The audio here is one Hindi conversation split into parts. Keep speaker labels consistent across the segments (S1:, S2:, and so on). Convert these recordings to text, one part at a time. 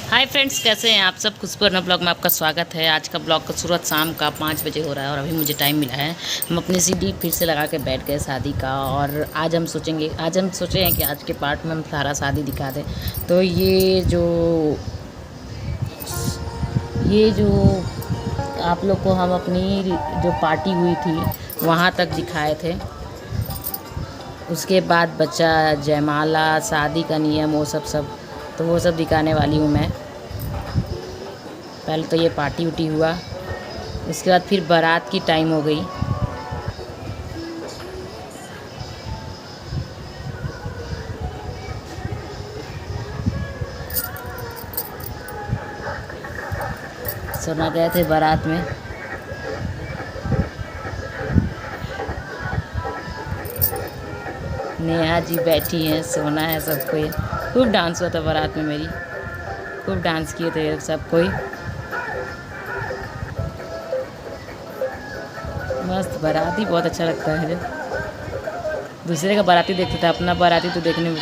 S1: हाय फ्रेंड्स, कैसे हैं आप सब। खुशबू अपना ब्लॉग में आपका स्वागत है। आज का ब्लॉग का शुरुआत शाम का 5 बजे हो रहा है और अभी मुझे टाइम मिला है। हम अपनी सीडी फिर से लगा के बैठ गए शादी का। और आज हम सोचे हैं कि आज के पार्ट में हम सारा शादी दिखा दें। तो ये जो आप लोग को हम अपनी जो पार्टी हुई थी वहाँ तक दिखाए थे। उसके बाद बच्चा जयमाला, शादी का नियम, तो वो सब दिखाने वाली हूँ मैं। पहले तो ये पार्टी उटी हुआ, उसके बाद फिर बारात की टाइम हो गई। सोना गए थे बारात में। नेहा जी बैठी हैं, सोना है, सब कोई। खूब डांस हुआ था बारात में मेरी, खूब डांस किए थे सब कोई। मस्त बाराती बहुत अच्छा लगता है जब दूसरे का बाराती देखते थे, अपना बाराती तो देखने में।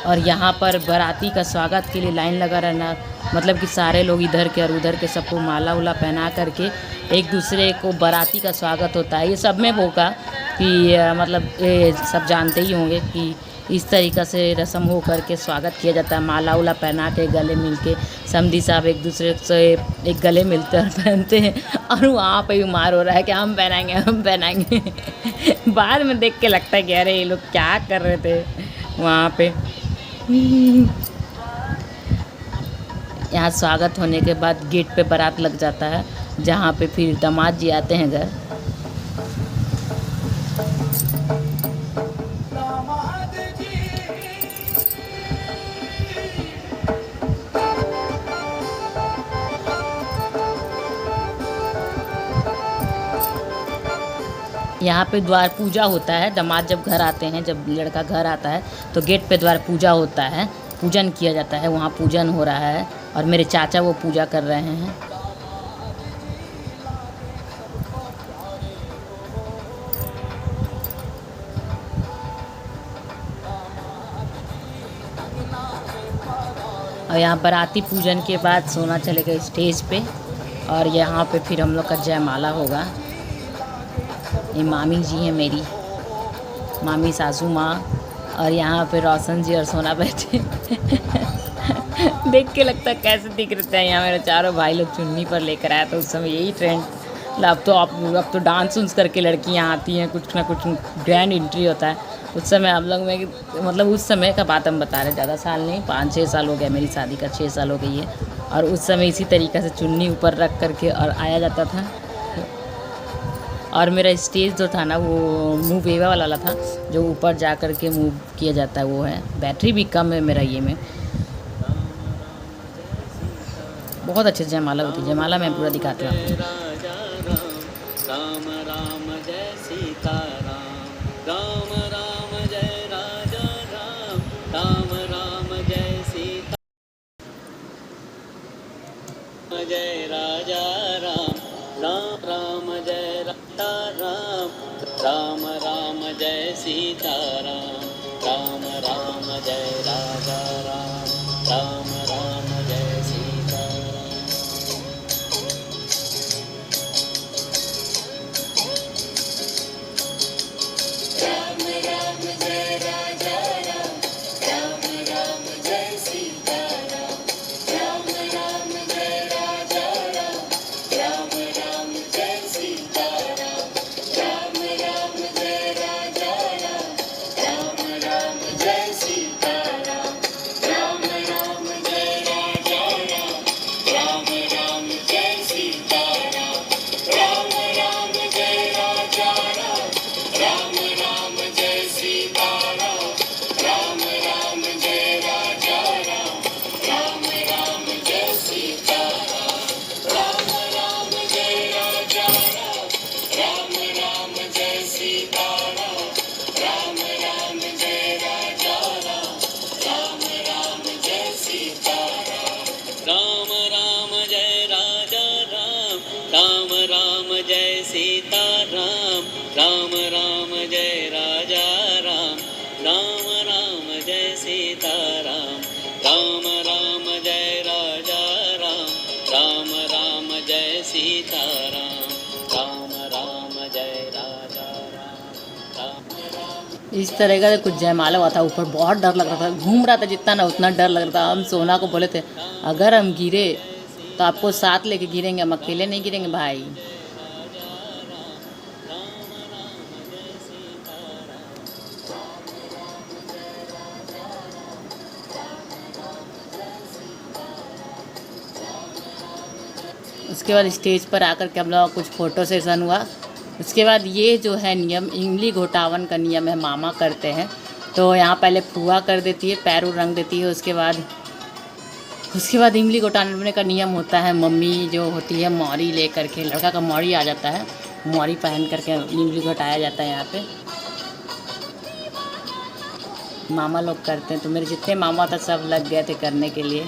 S1: और यहाँ पर बाराती का स्वागत के लिए लाइन लगा रहना, मतलब कि सारे लोग इधर के और उधर के सबको माला उला पहना करके एक दूसरे को बाराती का स्वागत होता है। ये सब में होगा कि मतलब ये सब जानते ही होंगे कि इस तरीक़ा से रस्म हो करके स्वागत किया जाता है। माला उला पहना के, गले मिल के, समधी साहब एक दूसरे से एक गले मिलते और पहनते हैं। और वहाँ पे भी मार हो रहा है कि हम पहनाएंगे, हम पहनाएंगे। बाद में देख के लगता है कि अरे ये लोग क्या कर रहे थे वहाँ पे। यहाँ स्वागत होने के बाद गेट पे बारात लग जाता है, जहाँ पे फिर दामाद जी आते हैं घर। यहाँ पे द्वार पूजा होता है। दामाद जब घर आते हैं, जब लड़का घर आता है तो गेट पे द्वार पूजा होता है, पूजन किया जाता है। वहाँ पूजन हो रहा है और मेरे चाचा वो पूजा कर रहे हैं। और यहाँ बाराती पूजन के बाद सोना चलेगा स्टेज पे और यहाँ पे फिर हम लोग का जयमाला होगा। ये मामी जी हैं मेरी, मामी सासू माँ, और यहाँ पे रोशन जी और सोना बैठे। देख के लगता है कैसे दिख रहे हैं। यहाँ मेरे चारों भाई लोग चुन्नी पर लेकर आया, तो उस समय यही ट्रेंड। अब तो डांस उन्स करके लड़कियाँ आती हैं, कुछ ना कुछ ग्रैंड एंट्री होता है। उस समय हम लोग में, मतलब उस समय का बात हम बता रहे, ज़्यादा साल नहीं, 5-6 साल हो गया मेरी शादी का, 6 साल हो गई है। और उस समय इसी तरीक़े से चुन्नी ऊपर रख करके और आया जाता था। और मेरा स्टेज जो था ना, वो मूव वेवा वाला था, जो ऊपर जा कर के मूव किया जाता है, वो है। बैटरी भी कम है मेरा ये में। बहुत अच्छे से जयमाला होती है। जयमाला मैं पूरा दिखाती हूँ आपको।
S2: राम राम जय सीता राम, राम राम जय राजा राम, राम राम जय सीता, जय राजा राम, राम राम जय राजा राम, राम राम जय सीता राम, राम राम जय राजा राम, राम राम जय सीता राम।
S1: इस तरह का कुछ जयमाला हुआ था ऊपर, बहुत डर लग रहा था, घूम रहा था जितना ना उतना डर लग रहा था। हम सोना को बोले थे अगर हम गिरे तो आपको साथ लेके गिरेंगे, हम अकेले नहीं गिरेंगे भाई। उसके बाद स्टेज पर आकर के हम लोग कुछ फ़ोटो सेशन हुआ। उसके बाद ये जो है नियम, इमली घोटावन का नियम है, मामा करते हैं। तो यहाँ पहले फुआ कर देती है, पैर रंग देती है। उसके बाद इमली घोटाने का नियम होता है। मम्मी जो होती है मौरी ले करके, लड़का का मौरी आ जाता है, मौरी पहन करके इमली घोटाया जाता है। यहाँ पे मामा लोग करते हैं, तो मेरे जितने मामा था सब लग गए थे करने के लिए।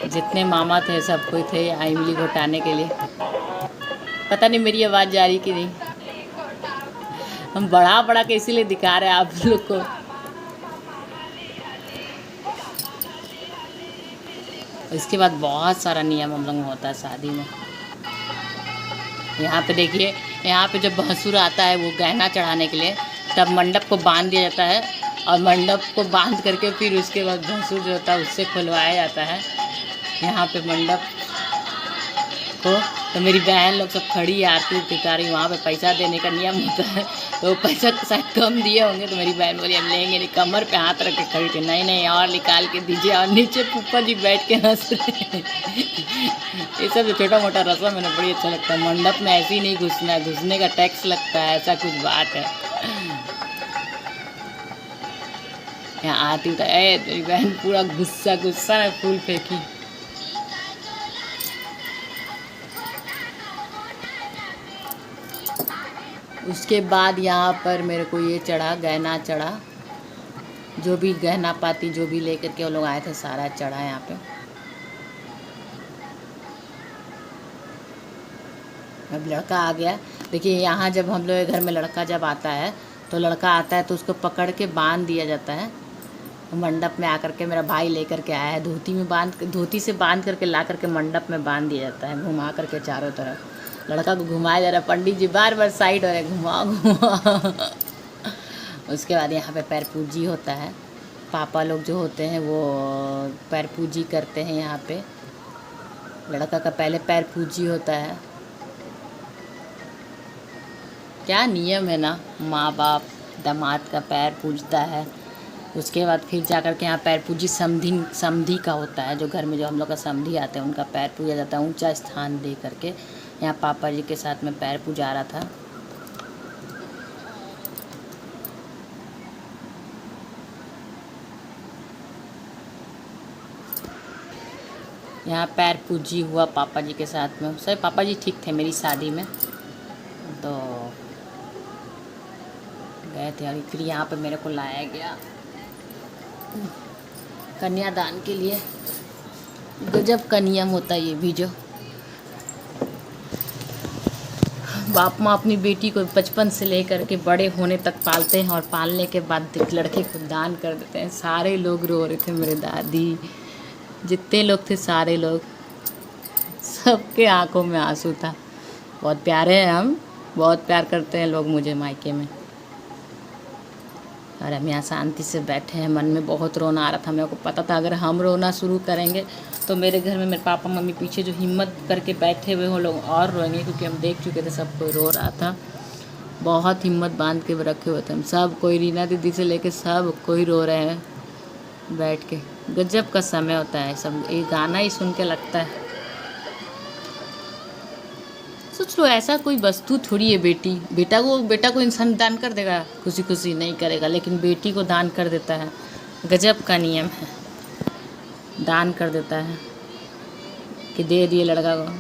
S1: जितने मामा थे सब कोई थे यहाँ इमली घोटाने के लिए। पता नहीं मेरी आवाज़ जा रही कि नहीं। हम बढ़ा बढ़ा के इसीलिए दिखा रहे हैं आप लोग को। इसके बाद बहुत सारा नियम हम लोग में होता है शादी में। यहाँ पे देखिए, यहाँ पे जब भसुर आता है वो गहना चढ़ाने के लिए, तब मंडप को बांध दिया जाता है। और मंडप को बांध करके फिर उसके बाद भसुर जो होता है उससे खुलवाया जाता है यहाँ पे मंडप को। तो मेरी बहन लोग सब खड़ी है आरती उतारी, वहाँ पे पैसा देने का नियम होता है। तो पैसा शायद कम दिए होंगे, तो मेरी बहन बोली हम लेंगे नहीं, कमर पे हाथ रख के खड़ी थी, नहीं नहीं और निकाल के दीजिए। और नीचे फूफा जी बैठ के हंस रहे। ये सब जो छोटा मोटा रस्म है ना, बड़ी अच्छा लगता है। मंडप में ऐसे ही नहीं घुसना है, घुसने का टैक्स लगता है, ऐसा कुछ बात है। यहाँ आती तो मेरी बहन पूरा गुस्सा गुस्सा में फूल फेंकी। उसके बाद यहाँ पर मेरे को ये चढ़ा, गहना चढ़ा, जो भी गहना पाती जो भी लेकर के वो लोग आए थे सारा चढ़ा यहाँ पे। अब लड़का आ गया। देखिए यहाँ जब हम लोग के घर में लड़का जब आता है, तो लड़का आता है तो उसको पकड़ के बांध दिया जाता है। मंडप में आकर के मेरा भाई लेकर के आया है, धोती से बांध करके ला करके मंडप में बांध दिया जाता है, घुमा करके चारों तरफ। लड़का को घुमाया जा रहा है, पंडित जी बार बार साइड हो रहे, घुमा घुमा। उसके बाद यहाँ पे पैर पूजी होता है। पापा लोग जो होते हैं वो पैर पूजी करते हैं यहाँ पे। लड़का का पहले पैर पूजी होता है। क्या नियम है ना, माँ बाप दामाद का पैर पूजता है। उसके बाद फिर जा कर के यहाँ पैर पूजी समधी का होता है। जो घर में जो हम लोग का समधी आते हैं उनका पैर पूजा जाता है, ऊंचा स्थान दे करके। यहाँ पापा जी के साथ में पैर पूजा रहा था। यहाँ पैर पूजी हुआ पापा जी के साथ में। सर पापा जी ठीक थे मेरी शादी में, तो गए थे। और फिर यहाँ पे मेरे को लाया गया कन्यादान के लिए। गजब का नियम होता है ये भी। जो बाप माँ अपनी बेटी को बचपन से लेकर के बड़े होने तक पालते हैं, और पालने के बाद लड़के को दान कर देते हैं। सारे लोग रो रहे थे, मेरे दादी जितने लोग थे सारे लोग, सबके आंखों में आंसू था। बहुत प्यारे हैं हम, बहुत प्यार करते हैं लोग मुझे मायके में। और हम यहाँ शांति से बैठे हैं। मन में बहुत रोना आ रहा था, मेरे को पता था अगर हम रोना शुरू करेंगे तो मेरे घर में मेरे पापा मम्मी पीछे जो हिम्मत करके बैठे हुए वो लोग और रोएंगे, क्योंकि हम देख चुके थे सब कोई रो रहा था। बहुत हिम्मत बांध के रखे हुए थे हम सब कोई, रीना दीदी से लेके सब कोई रो रहे हैं बैठ के। गजब का समय होता है सब, ये गाना ही सुन के लगता है। सोच लो ऐसा कोई वस्तु थोड़ी है बेटी, बेटा को इंसान दान कर देगा, खुशी खुशी नहीं करेगा, लेकिन बेटी को दान कर देता है। गजब का नियम है, दान कर देता है कि दे दिए लड़का को।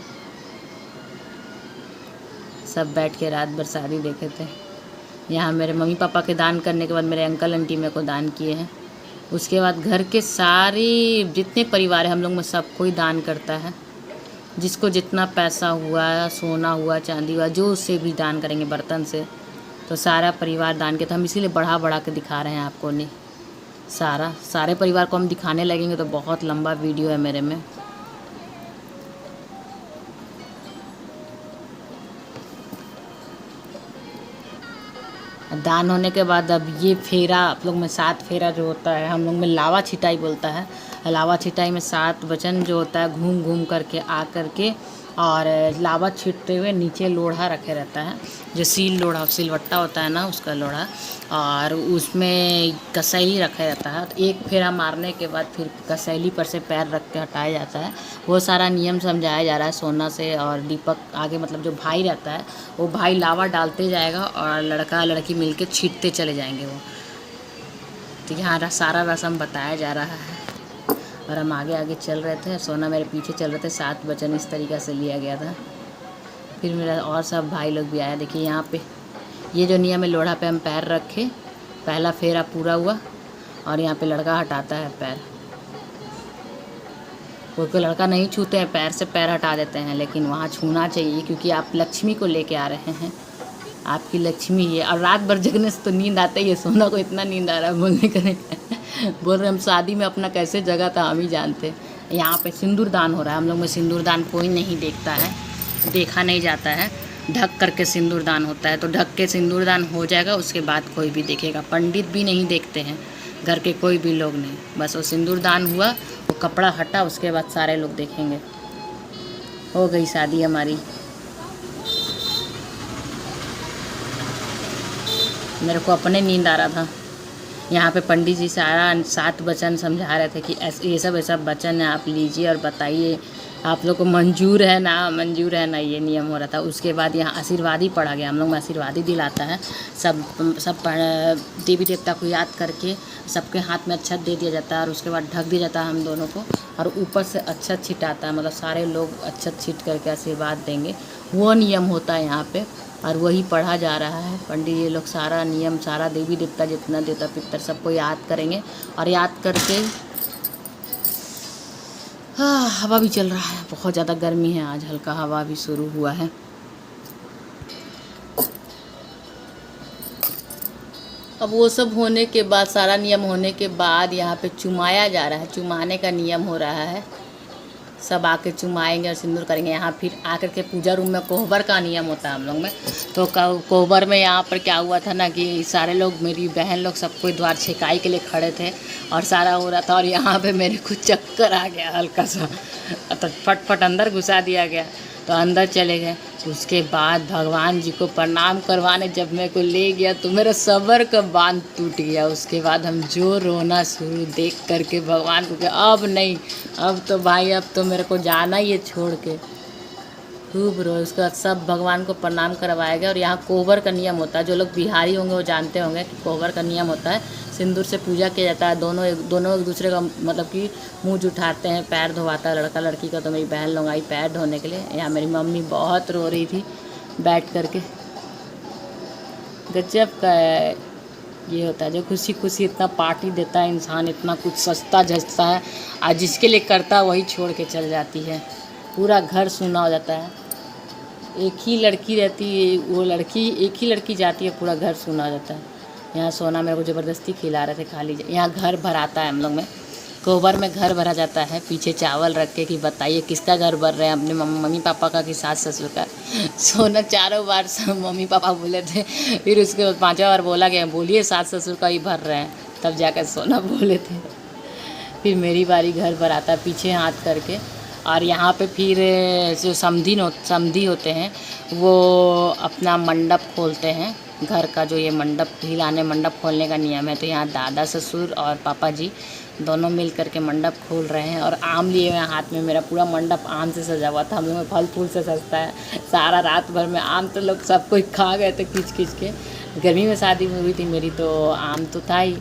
S1: सब बैठ के रात भर शादी देखे थे। यहाँ मेरे मम्मी पापा के दान करने के बाद मेरे अंकल आंटी मेरे को दान किए हैं। उसके बाद घर के सारे जितने परिवार है हम लोग में सब कोई दान करता है। जिसको जितना पैसा हुआ, सोना हुआ, चांदी हुआ, जो उससे भी दान करेंगे, बर्तन से, तो सारा परिवार दान के। तो हम इसीलिए बढ़ा बढ़ा के दिखा रहे हैं आपको। नहीं सारे परिवार को हम दिखाने लगेंगे तो बहुत लंबा वीडियो है मेरे में। दान होने के बाद अब ये फेरा आप लोग में 7 फेरा जो होता है, हम लोग में लावा छिटाई बोलता है। लावा छिटाई में 7 वचन जो होता है घूम घूम करके आ करके और लावा छीटते हुए नीचे लोढ़ा रखे रहता है, जो लोढ़ा सिलवट्टा होता है ना उसका लोढ़ा, और उसमें कसैली रखा रहता है। तो एक फेरा मारने के बाद फिर कसैली पर से पैर रख के हटाया जाता है। वो सारा नियम समझाया जा रहा है सोना से। और दीपक आगे मतलब जो भाई रहता है वो भाई लावा डालते जाएगा और लड़का लड़की मिलके छीटते चले जाएंगे वो। तो यहाँ सारा रस्म बताया जा रहा है और हम आगे आगे चल रहे थे, सोना मेरे पीछे चल रहे थे। 7 वचन इस तरीक़ा से लिया गया था। फिर मेरा और सब भाई लोग भी आया। देखिए यहाँ पे ये जो नियम है, लोढ़ा पे हम पैर रखे, पहला फेरा पूरा हुआ और यहाँ पे लड़का हटाता है पैर। कोई लड़का नहीं छूते हैं, पैर से पैर हटा देते हैं, लेकिन वहाँ छूना चाहिए क्योंकि आप लक्ष्मी को लेके आ रहे हैं, आपकी लक्ष्मी है। और रात भर जगने से तो नींद आता ही है, सोना को इतना नींद आ रहा है बोलने का बोल रहे हम शादी में अपना कैसे जगह था हम ही जानते। यहाँ पे सिंदूर दान हो रहा है। हम लोग में सिंदूर दान कोई नहीं देखता है, देखा नहीं जाता है। ढक करके सिंदूर दान होता है, तो ढक के सिंदूर दान हो जाएगा, उसके बाद कोई भी देखेगा। पंडित भी नहीं देखते हैं, घर के कोई भी लोग नहीं। बस वो सिंदूर दान हुआ, वो कपड़ा हटा, उसके बाद सारे लोग देखेंगे। हो गई शादी हमारी। मेरे को अपने नींद आ रहा था। यहाँ पे पंडित जी सारा 7 वचन समझा रहे थे कि ये सब वचन है, आप लीजिए और बताइए आप लोग को मंजूर है ना, ये नियम हो रहा था। उसके बाद यहाँ आशीर्वाद ही पढ़ा गया। हम लोग में आशीर्वाद ही दिलाता है। सब देवी देवता को याद करके सबके हाथ में अक्षत दे दिया जाता है और उसके बाद ढक दिया जाता है हम दोनों को, और ऊपर से अक्षत छिटाता है, मतलब सारे लोग अक्षत छीट करके आशीर्वाद देंगे। वो नियम होता है यहाँ पे और वही पढ़ा जा रहा है। पंडित जी लोग सारा नियम, सारा देवी देवता जितना देवता पितर सबको याद करेंगे और याद करके हवा भी चल रहा है। बहुत ज़्यादा गर्मी है आज, हल्का हवा भी शुरू हुआ है। अब वो सब होने के बाद, सारा नियम होने के बाद यहाँ पे चुमाया जा रहा है, चुमाने का नियम हो रहा है। सब आके चुमाएंगे और सिंदूर करेंगे। यहाँ फिर आकर के पूजा रूम में कोहबर का नियम होता है हम लोग में। तो कोहबर में यहाँ पर क्या हुआ था ना कि सारे लोग, मेरी बहन लोग सब कोई द्वार छेकाई के लिए खड़े थे और सारा हो रहा था, और यहाँ पे मेरे को चक्कर आ गया हल्का सा, तो फटफट अंदर घुसा दिया गया, तो अंदर चले गए। उसके बाद भगवान जी को प्रणाम करवाने जब मेरे को ले गया तो मेरा सब्र का बांध टूट गया। उसके बाद हम जो रोना शुरू देख करके भगवान को, अब नहीं, अब तो भाई अब तो मेरे को जाना ही है छोड़ के। खूब रो। उसके बाद सब भगवान को प्रणाम करवाया गया। और यहाँ कोहबर का नियम होता है, जो लोग बिहारी होंगे वो जानते होंगे कि कोहबर का नियम होता है। सिंदूर से पूजा किया जाता है, दोनों एक दूसरे का मतलब कि मुँह उठाते हैं, पैर धोवाता है लड़का लड़की का। तो मेरी बहन लोग आई पैर धोने के लिए। यहाँ मेरी मम्मी बहुत रो रही थी बैठ करके। गजब का ये होता है, जो खुशी खुशी इतना पार्टी देता है इंसान, इतना कुछ सस्ता जचता है, आज जिसके लिए करता है वही छोड़ के चल जाती है। पूरा घर सूना हो जाता है। एक ही लड़की रहती है, वो लड़की एक ही लड़की जाती है, पूरा घर सूना हो जाता है। यहाँ सोना मेरे को ज़बरदस्ती खिला रहे थे, खा लीजिए। यहाँ घर भराता है हम लोग में, कोहबर में घर भरा जाता है। पीछे चावल रख के कि बताइए किसका घर भर रहे हैं, अपने मम्मी पापा का कि सास ससुर का। सोना 4 बार सब मम्मी पापा बोले थे, फिर उसके बाद 5वां बार बोला गया बोलिए सास ससुर का ही भर रहे हैं, तब जाकर सोना बोले थे। फिर मेरी बारी घर भराता है पीछे हाथ करके। और यहाँ पे फिर जो समधी होते हैं वो अपना मंडप खोलते हैं। घर का जो ये मंडप हिलाने, मंडप खोलने का नियम है। तो यहाँ दादा ससुर और पापा जी दोनों मिल करके मंडप खोल रहे हैं। और आम लिए हुए हाथ में, मेरा पूरा मंडप आम से सजा हुआ था। हम लोग में फल फूल से सजता है। सारा रात भर में आम तो लोग सब कोई खा गए थे खींच खींच के। गर्मी में शादी हुई थी मेरी, तो आम तो था ही,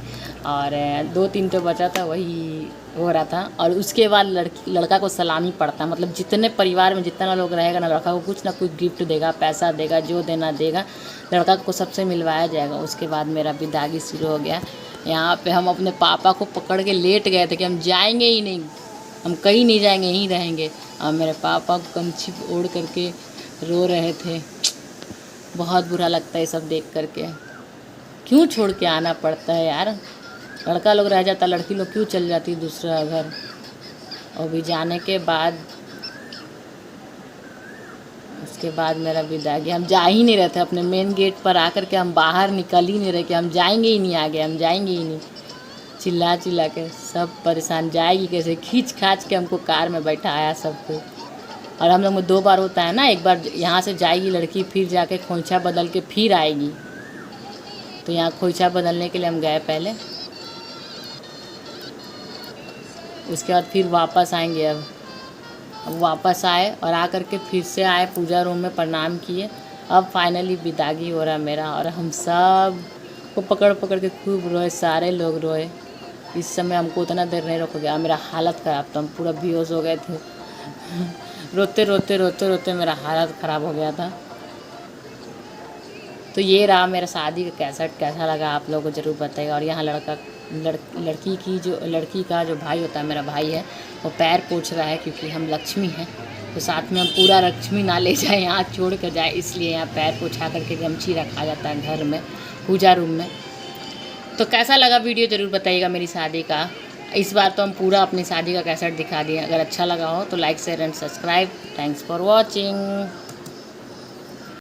S1: और 2-3 तो बचा था, वही हो रहा था। और उसके बाद लड़का को सलामी पड़ता है, मतलब जितने परिवार में जितना लोग रहेगा ना, लड़का को कुछ ना कुछ गिफ्ट देगा, पैसा देगा, जो देना देगा, लड़का को सबसे मिलवाया जाएगा। उसके बाद मेरा विदागी शुरू हो गया। यहाँ पे हम अपने पापा को पकड़ के लेट गए थे कि हम जाएंगे ही नहीं, हम कहीं नहीं जाएंगे, यहीं रहेंगे। और मेरे पापा को गमछी ओढ़ करके रो रहे थे। बहुत बुरा लगता है सब देख करके। क्यों छोड़ के आना पड़ता है यार। लड़का लोग रह जाता, लड़की लोग क्यों चल जाती दूसरा घर। और भी जाने के बाद उसके बाद मेरा विदाई, हम जा ही नहीं रहे थे अपने मेन गेट पर आकर के, हम बाहर निकल ही नहीं रहे कि हम जाएंगे ही नहीं आगे, हम जाएंगे ही नहीं। चिल्ला चिल्ला के सब परेशान, जाएगी कैसे, खींच खाच के हमको कार में बैठाया सबको। और हम लोग में 2 बार होता है ना, एक बार यहाँ से जाएगी लड़की, फिर जाके खोइछा बदल के फिर आएगी। तो यहाँ खोइछा बदलने के लिए हम गए पहले, उसके बाद फिर वापस आएंगे। अब वापस आए और आकर के फिर से आए पूजा रूम में, प्रणाम किए। अब फाइनली विदाई हो रहा मेरा, और हम सब को पकड़ पकड़ के खूब रोए, सारे लोग रोए। इस समय हमको उतना देर नहीं रोक गया, मेरा हालत ख़राब था, हम पूरा बेहोश हो गए थे। रोते रोते रोते रोते मेरा हालत ख़राब हो गया था। तो ये रहा मेरा शादी का कैसेट, कैसा लगा आप लोगों को ज़रूर बताइएगा। और यहाँ लड़की का जो भाई होता है, मेरा भाई है, वो पैर पोंछ रहा है, क्योंकि हम लक्ष्मी हैं तो साथ में हम पूरा लक्ष्मी ना ले जाए, यहाँ छोड़ कर जाए, इसलिए यहाँ पैर पोंछा करके गमछी रखा जाता है घर में, पूजा रूम में। तो कैसा लगा वीडियो ज़रूर बताइएगा मेरी शादी का। इस बार तो हम पूरा अपनी शादी का कैसेट दिखा दिए। अगर अच्छा लगा हो तो like share and subscribe. Thanks for watching.